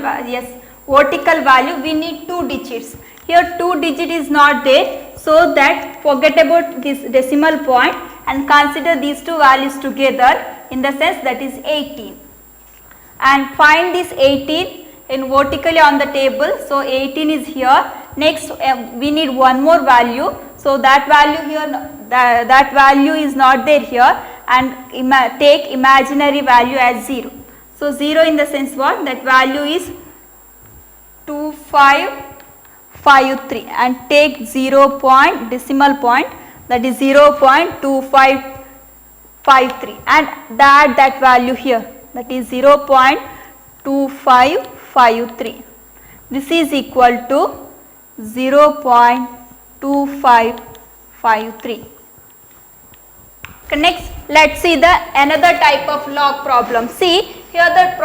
vertical value, we need 2 digits. Here 2 digit is not there, so that forget about this decimal point and consider these two values together, in the sense that is 18. And find this 18 in vertically on the table. So 18 is here. Next we need one more value. So that value here, that value is not there here, and take imaginary value as 0. So 0 in the sense what? That value is 2553, and take 0 point decimal point, that is 0.2553, and add that value here, that is 0.2553. This is equal to 0.2553. Next, let's see the another type of log problem. See, here the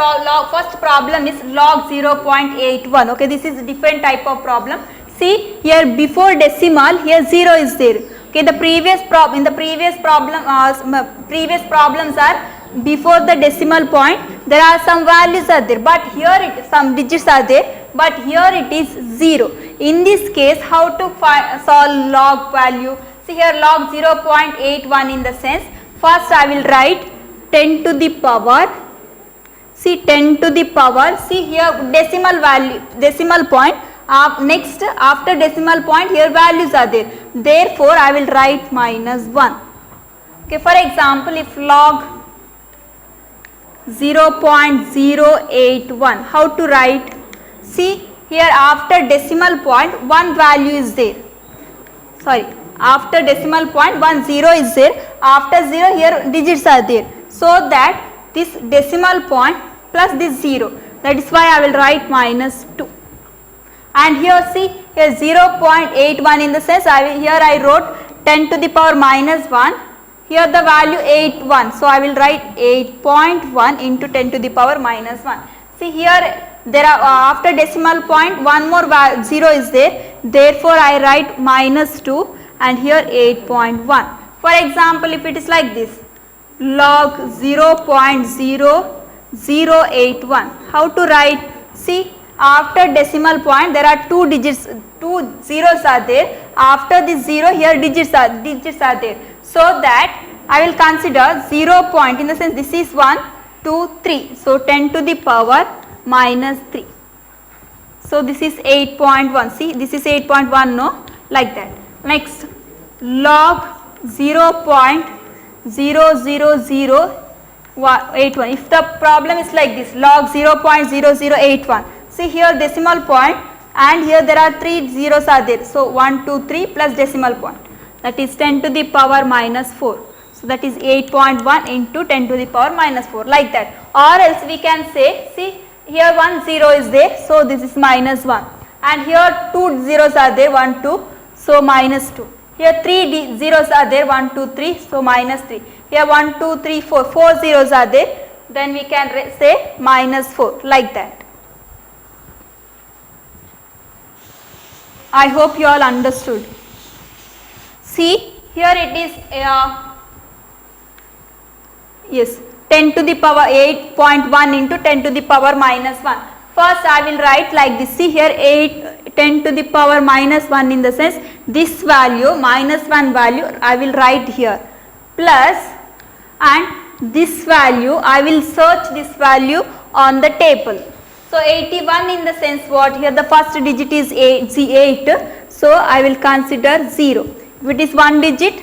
first problem is log 0.81. Okay, this is a different type of problem. See, here before decimal, here 0 is there. Okay, the previous problems are before the decimal point there are some values are there, but here some digits are there, but here it is 0. In this case, how to solve log value? See here log 0.81 in the sense, first I will write 10 to the power, see 10 to the power, see here decimal value, decimal point, next after decimal point here values are there, therefore I will write -1. Okay, for example, if log 0.081, how to write? See here after decimal point one value is there, sorry, after decimal point 1 0 is there, after 0 here digits are there, so that this decimal point plus this 0, that is why I will write -2. And here see here 0.81 in the sense here I wrote 10 to the power -1, here the value 81, so I will write 8.1 into 10 to the power -1. See here there are after decimal point one more 0 is there, therefore I write -2 and here 8.1. For example, if it is like this, log 0.0081, how to write? See after decimal point there are 2 digits, 2 zeros are there, after this 0 here digits are there, so that I will consider 0 point, in the sense this is 1 2 3, so 10 to the power -3, so this is 8.1. see this is 8.1, no, like that. Next, log 0.00081. If the problem is like this, log 0.0081, see here decimal point and here there are 3 zeros are there, so 1 2 3 plus decimal point, that is 10 to the power -4, so that is 8.1 into 10 to the power -4, like that. Or else we can say, see here 1 0 is there, so this is -1, and here 2 zeros are there, 1 2, so -2. Here 3 zeros are there, 1 2 3, so -3. Here 1 2 3 4, 4 zeros are there, then we can say -4, like that. I hope you all understood. See here it is yes, 10 to the power 8.1 into 10 to the power -1. First I will write like this. See here 10 to the power -1 in the sense this value -1 value I will write here, plus, and this value I will search this value on the table. So 81 in the sense what? Here the first digit is 8, so I will consider 0. If it is one digit,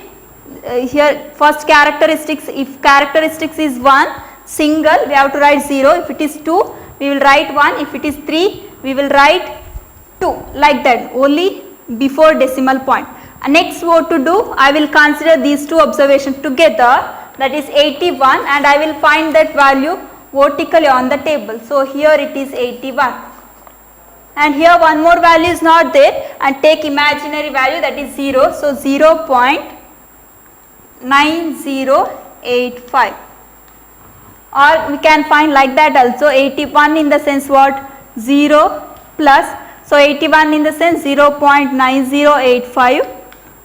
here first characteristics, if characteristics is 1 single, we have to write 0. If it is 2, we will write 1. If it is 3, we will write 2, like that, only before decimal point. And next what to do? I will consider these two observations together, that is 81, and I will find that value vertically on the table. So here it is 81, and here one more value is not there, and take imaginary value, that is 0. So 0.0 0.9085, or we can find like that also. 81 in the sense what? 0 plus, so 81 in the sense 0.9085,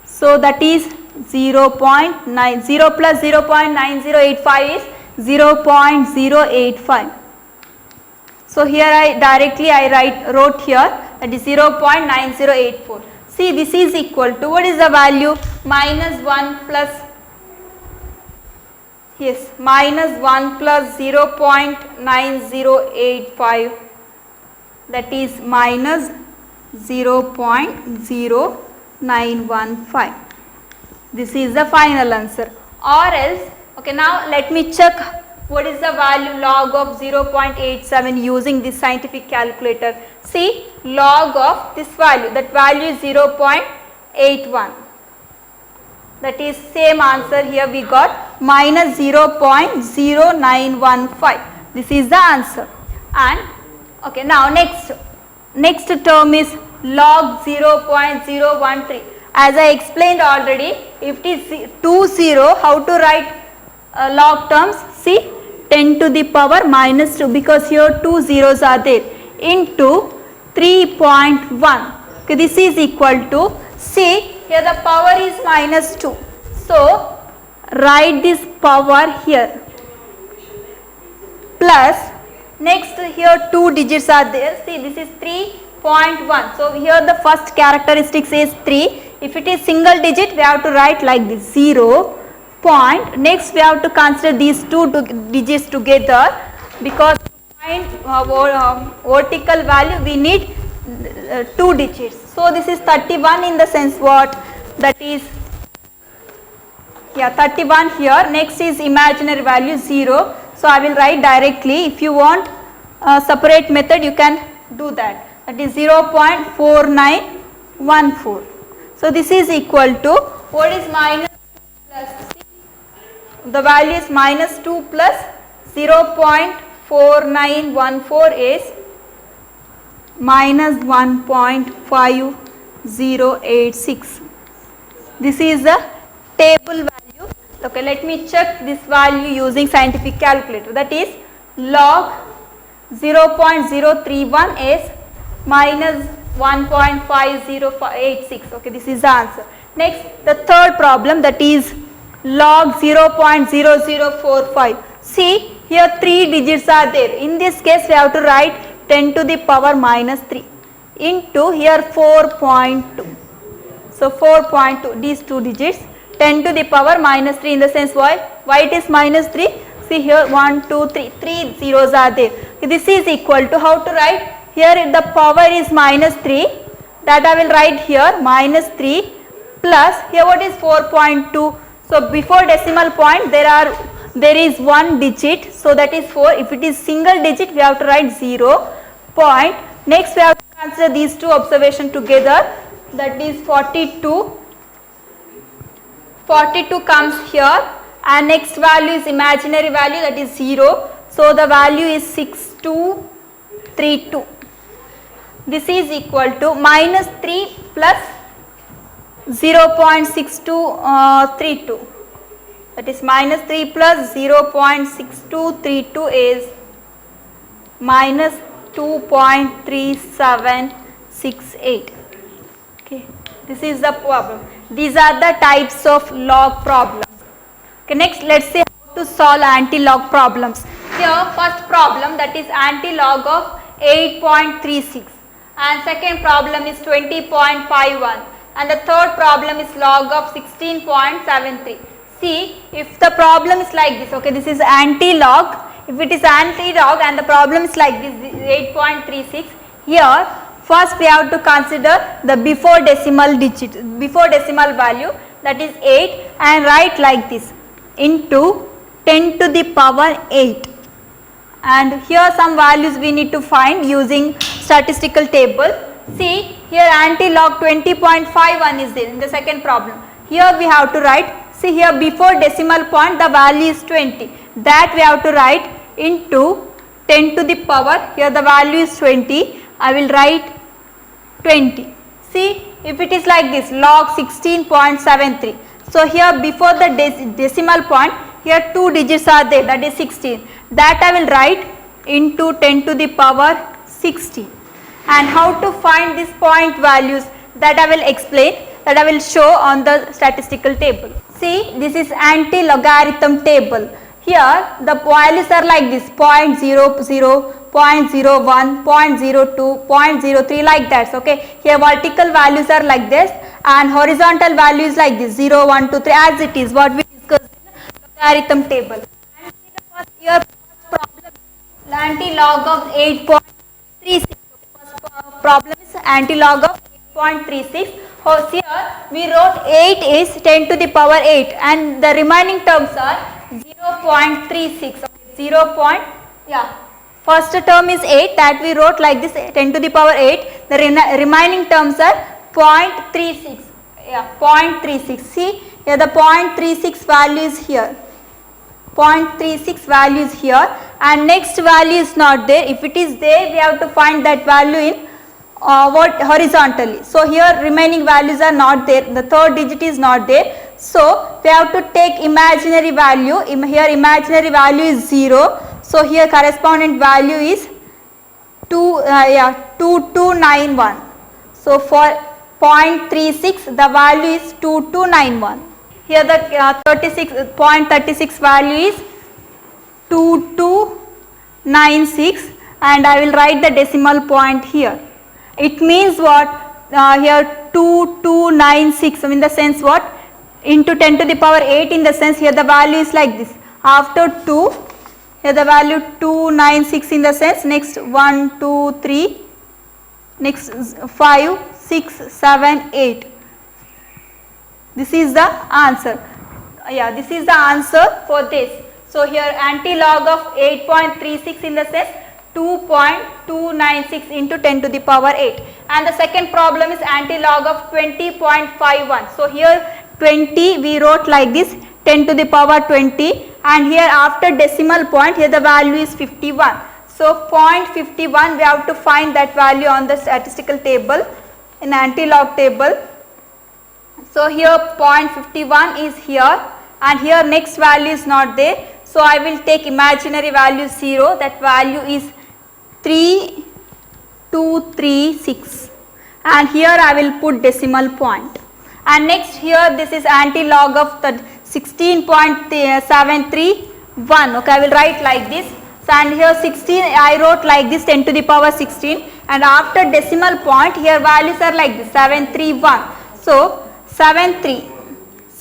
so that is 0.90 plus 0.9085 is 0.085. So here I wrote here, that is 0.9084. See, this is equal to, what is the value? Minus 1 plus, yes, minus 1 plus 0.9085, that is minus 0.0915. This is the final answer. Or else, okay, now let me check what is the value log of 0.87 using this scientific calculator. See, log of this value, that value is 0.81. That is same answer here we got, minus 0.0915. This is the answer. And okay, now next term is log 0.013. As I explained already, if it is 20, how to write log terms? See, 10 to the power minus 2, because here 2 zeros are there, into 3.1. Okay, this is equal to, see, here the power is minus 2. So, write this power here, plus, next here 2 digits are there. See, this is 3.1. So, here the first characteristic says 3. If it is single digit, we have to write like this, 0. Point. Next, we have to consider these two digits together, because to find vertical value we need 2 digits. So, this is 31 in the sense what? That is, yeah, 31 here. Next is imaginary value 0. So, I will write directly. If you want separate method, you can do that. That is 0.4914. So, this is equal to, what is minus plus? The value is minus 2 plus 0.4914 is minus 1.5086. This is the table value. Okay, let me check this value using scientific calculator. That is log 0.031 is minus 1.5086. Okay, this is the answer. Next, the third problem, that is log 0.0045. See, here 3 digits are there. In this case, we have to write 10 to the power minus 3 into here 4.2. So, 4.2, these 2 digits, 10 to the power minus 3 in the sense why it is minus 3. See here 1, 2, 3, 3 zeros are there. This is equal to, how to write? Here the power is minus 3, that I will write here minus 3 plus, here what is 4.2. So, before decimal point there is 1 digit, so that is 4. If it is single digit, we have to write 0 point. Next, we have to consider these two observations together, that is 42. 42 comes here, and next value is imaginary value, that is 0. So, the value is 6232. This is equal to minus 3 plus 0.6232. That is minus 3 plus 0.6232 is minus 2.3768. Okay, this is the problem. These are the types of log problems. Okay, next let us see how to solve anti-log problems. Here first problem, that is anti-log of 8.36, and second problem is 20.51, and the third problem is log of 16.73. See, if the problem is like this, okay, this is anti-log. If it is anti-log and the problem is like this, 8.36, here first we have to consider the before decimal value, that is 8, and write like this, into 10 to the power 8. And here some values we need to find using statistical table. See, here anti-log 20.51 is there in the second problem. Here we have to write, see here before decimal point the value is 20, that we have to write into 10 to the power, here the value is 20, I will write 20. See, if it is like this, log 16.73. So here before the decimal point, here 2 digits are there, that is 16. That I will write into 10 to the power 16. And how to find these point values, that I will explain, that I will show on the statistical table. See, this is anti-logarithm table. Here the values are like this, 0.00, 0.01, 0.02, 0.03, like that. Okay, here vertical values are like this and horizontal values like this, 0, 1, 2, 3, as it is what we discussed in the logarithm table. And see the first problem, anti-log of 8.36. First problem is anti-log of 8.36. Here we wrote 8 is 10 to the power 8 and the remaining terms are 0.36. Okay, 0. Yeah. First term is 8, that we wrote like this, 10 to the power 8. The remaining terms are 0.36. Yeah, 0.36. See, here the 0.36 value is here. 0.36 value is here and next value is not there. If it is there, we have to find that value in horizontally. So here remaining values are not there. The third digit is not there. So we have to take imaginary value. Here imaginary value is 0. So here corresponding value is 2291. So for 0.36 the value is 2291. Here the 0.36 value is 2296 and I will write the decimal point here. It means what? Here 2296, in the sense what? Into 10 to the power 8, in the sense here the value is like this. After 2, here the value 296, in the sense next 1, 2, 3, next 5, 6, 7, 8. This is the answer. Yeah, this is the answer for this. So here anti-log of 8.36, in the sense 2.296 into 10 to the power 8. And the second problem is anti-log of 20.51. So here 20 we wrote like this, 10 to the power 20, and here after decimal point here the value is 51. So 0.51 we have to find that value on the statistical table, in anti-log table. So here 0.51 is here and here next value is not there. So I will take imaginary value 0, that value is 3236 and here I will put decimal point. And next here this is anti-log of the 16.731. Okay, I will write like this. So and here 16 I wrote like this, 10 to the power 16, and after decimal point here values are like this, 731. So 73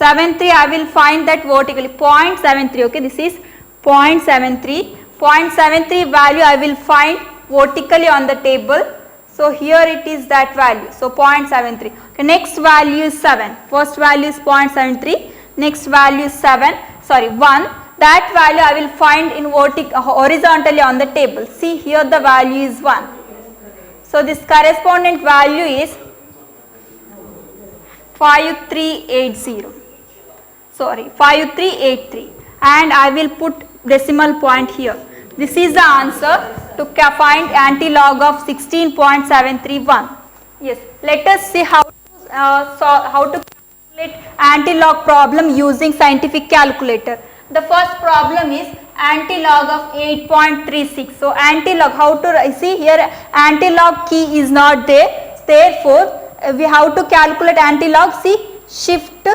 I will find that vertically, 0.73. Okay, this is 0.73. 0.73 value I will find vertically on the table. So here it is that value. So 0.73. Okay, next value is 7. First value is 0.73. Next value is 1. That value I will find in horizontally on the table. See, here the value is 1. So this correspondent value is 5380. 5383, and I will put decimal point here. This is the answer to find anti-log of 16.731. Yes, let us see how to calculate anti-log problem using scientific calculator. The first problem is anti-log of 8.36. So anti-log, how to see here, anti-log key is not there. Therefore, we have to calculate anti-log. See, shift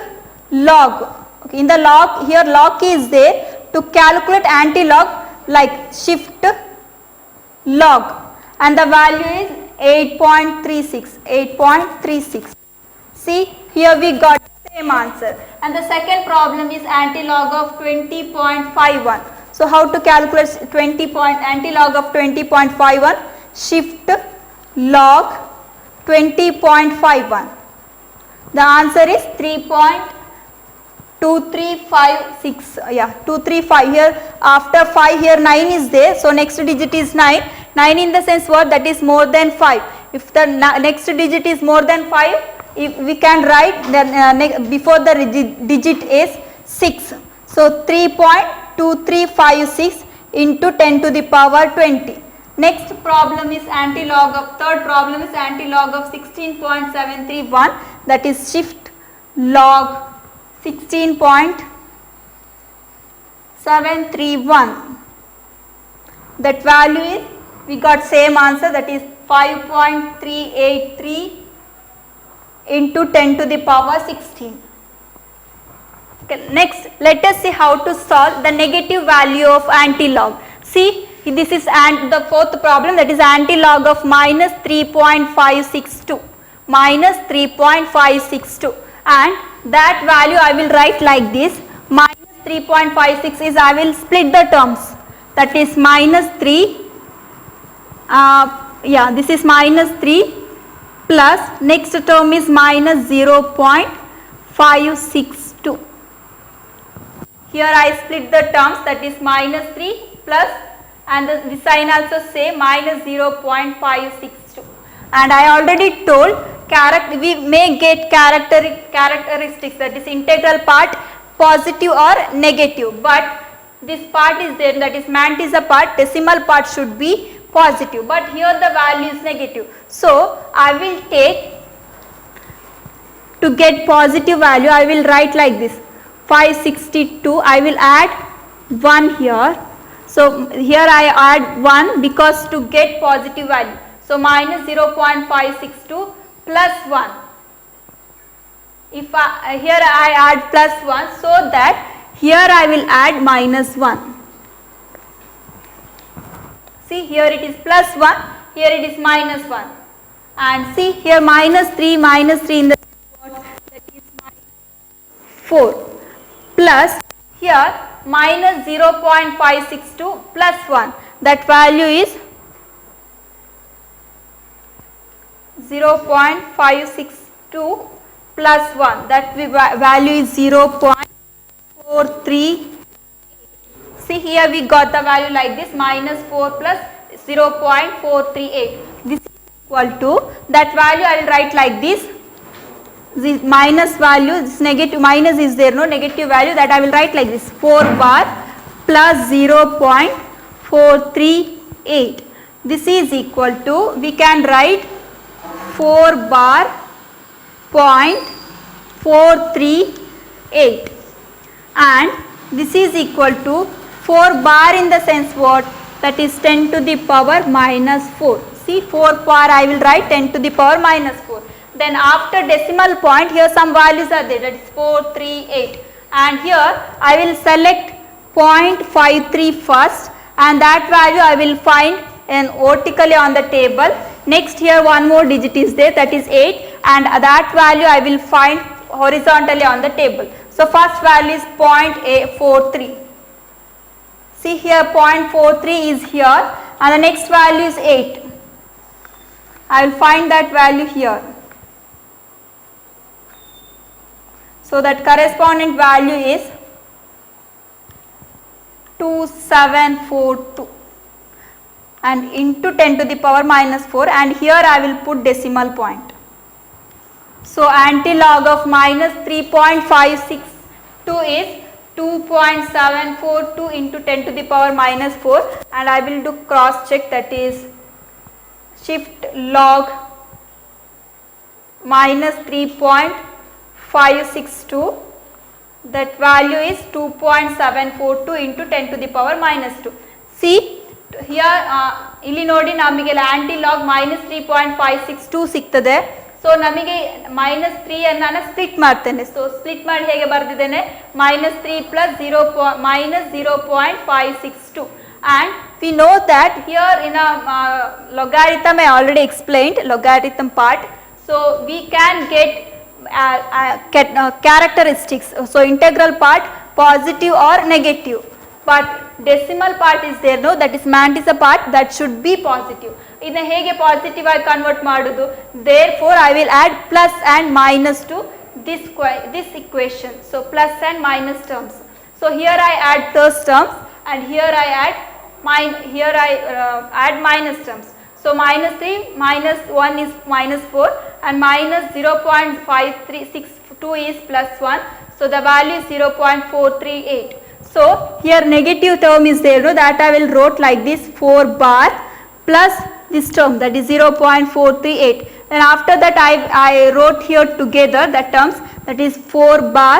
log. Okay, in the log, here log key is there. To calculate anti-log, like shift log, and the value is 8.36. See, here we got the same answer. And the second problem is anti-log of 20.51. So how to calculate anti-log of 20.51? Shift log 20.51. The answer is 3.2356. Yeah, 235. Here after 5 here 9 is there. So next digit is 9. 9 in the sense what? That is more than 5. If the next digit is more than 5, if we can write the before the digit is 6. So 3.2356 into 10 to the power 20. Next problem is anti-log of, third problem is anti-log of 16.731, that is shift log 16.731. That value is, we got same answer, that is 5.383 into 10 to the power 16. Okay, next let us see how to solve the negative value of antilog. See, this is the fourth problem, that is antilog of minus 3.562, minus 3.562, and that value I will write like this. Minus 3.56 is, I will split the terms, that is minus 3, this is minus 3 plus next term is minus 0.562. Here I split the terms, that is minus 3 plus, and the sign also say minus 0.562. And I already told we may get characteristics, that is integral part positive or negative, but this part is there, that is mantissa part, decimal part should be positive, but here the value is negative. So I will take, to get positive value I will write like this, 562, I will add 1 here. So here I add 1 because to get positive value. So minus 0.562 plus 1. If here I add plus 1, so that here I will add minus 1. See, here it is plus 1, here it is minus 1. And see here minus 3 in the that is minus 4 plus here minus 0.562 plus 1, that value is 0.562 plus 1, that value is 0.438. See, here we got the value like this, minus 4 plus 0.438. This is equal to, that value I will write like this, the minus value, this negative, minus is there, no negative value, that I will write like this, 4 bar plus 0.438. This is equal to, we can write 4 bar 0.438, and this is equal to 4 bar in the sense what, that is 10 to the power minus 4. See, 4 bar I will write 10 to the power minus 4. Then after decimal point, here some values are there, that is 438, and here I will select 0.53 first, and that value I will find vertically on the table. Next here one more digit is there, that is 8, and that value I will find horizontally on the table. So first value is 0.43. See here 0.43 is here, and the next value is 8. I will find that value here. So that corresponding value is 2742, and into 10 to the power minus 4, and here I will put decimal point. So antilog of minus 3.562 is 2.742 into 10 to the power minus 4, and I will do cross check, that is shift log minus 3.562, that value is 2.742 into 10 to the power minus 2. See here ಇಲ್ಲಿ ನೋಡಿ ನಮಗೆ ಆಂಟಿಲಾಗ್ minus 3.562 ಸಿಗ್ತದೆ. So ನಮಗೆ minus 3 ಅನ್ನು ನಾನು split ಮಾಡ್ತೇನೆ. So split ಮಾಡಿ ಹೇಗೆ ಬರೆದಿದ್ದೇನೆ, minus 3 plus minus 0.562, and we know that here in a logarithm I already explained logarithm part. So we can get characteristics. So integral part positive or negative, but decimal part is there, no, that is mantissa part, that should be positive. ಇದನ್ನ ಹೇಗೆ positive ಆಗಿ convert ಮಾಡೋದು? Therefore I will add plus and minus to this equation. So plus and minus terms. So here I add those terms, and here I add minus terms. So minus 3 minus 1 is minus 4, and minus 0.5362 is plus 1. So the value is 0.438. So here negative term is there, no, that I will wrote like this, 4 bar plus this term, that is 0.438. Then after that I wrote here together the terms, that is 4 bar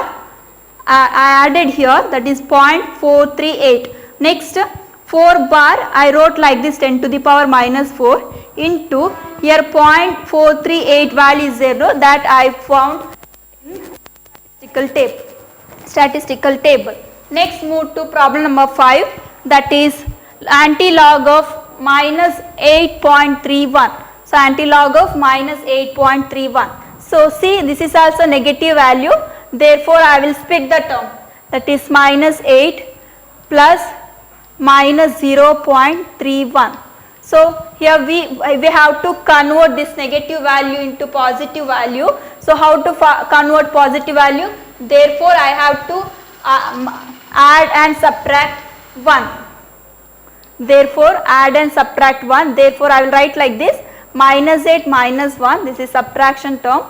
I added here, that is 0.438. Next 4 bar I wrote like this, 10 to the power minus 4 into here 0.438 value is there, no, that I found in statistical table. Next move to problem number 5, that is anti-log of minus 8.31. So anti-log of minus 8.31. So see, this is also negative value, therefore I will split the term, that is minus 8 plus minus 0.31. So here we have to convert this negative value into positive value. So how to convert positive value? Therefore I have to add and subtract 1. Therefore add and subtract 1. Therefore I will write like this, minus 8 minus 1, this is subtraction term,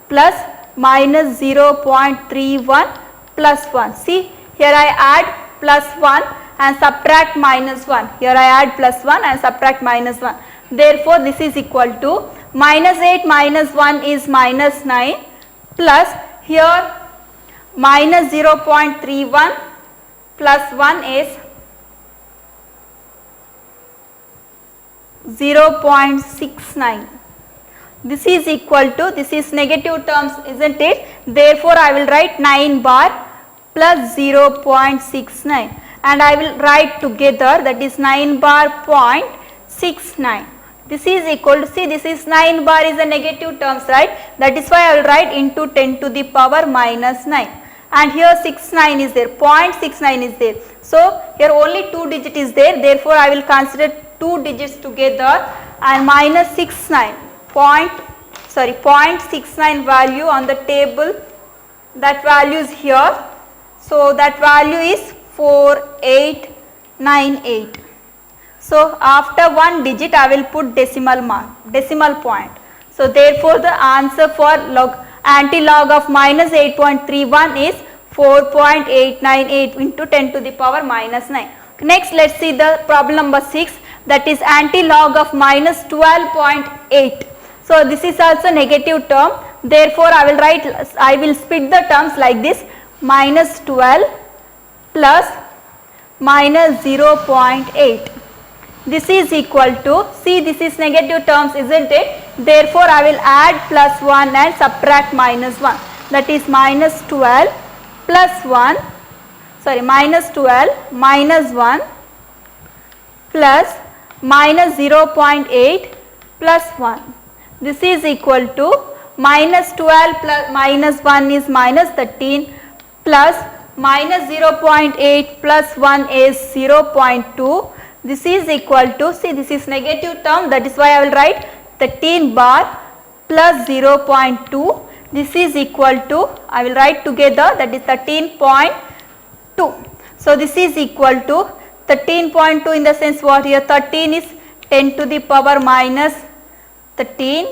plus minus 0.31 plus 1. See, here I add plus 1 and subtract minus 1. Here I add plus 1 and subtract minus 1. Therefore this is equal to minus 8 minus 1 is minus 9 plus here minus 0.31 plus 1 is 0.69. This is equal to, this is negative terms, isn't it? Therefore I will write 9 bar plus 0.69 and I will write together, that is 9 bar 0.69. This is equal to, see, this is 9 bar is a negative terms, right? That is why I will write into 10 to the power minus 9. And here 69 is there, 0.69 is there. So here only 2 digit is there, therefore I will consider 2 digits together and minus 69, 0.69 value on the table, that value is here. So that value is 4898. So after 1 digit I will put decimal point. So therefore the answer for anti-log of minus 8.31 is 4.898 into 10 to the power minus 9. Next let us see the problem number 6, that is anti-log of minus 12.8. So this is also negative term, therefore I will split the terms like this, minus 12 plus minus 0.8. This is equal to, see, this is negative terms, isn't it? Therefore I will add plus 1 and subtract minus 1, that is minus 12 plus 1, minus 12 minus 1 plus minus 0.8 plus 1. This is equal to minus 12 plus minus 1 is minus 13 plus minus 0.8 plus 1 is 0.2. This is equal to, see, this is negative term, that is why I will write 13 bar plus 0.2. This is equal to, I will write together, that is 13.2. So this is equal to 13.2 in the sense what, here 13 is 10 to the power minus 13.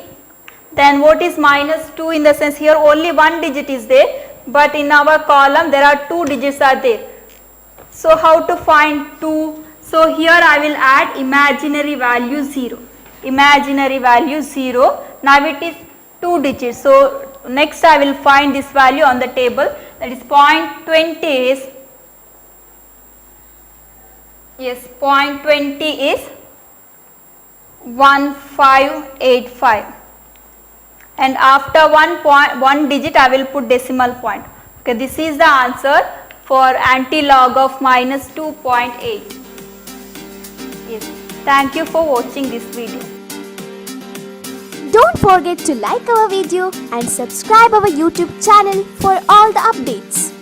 Then what is minus 2 in the sense, here only 1 digit is there, but in our column there are 2 digits are there. So how to find 2? So here I will add imaginary value 0. Imaginary value 0. Now it is 2 digits. So next I will find this value on the table, that is 0.20 is, yes, 0.20 is 1585. And after 1 digit I will put decimal point. Okay, this is the answer for anti-log of minus 2.8. Yes, thank you for watching this video. Don't forget to like our video and subscribe our YouTube channel for all the updates.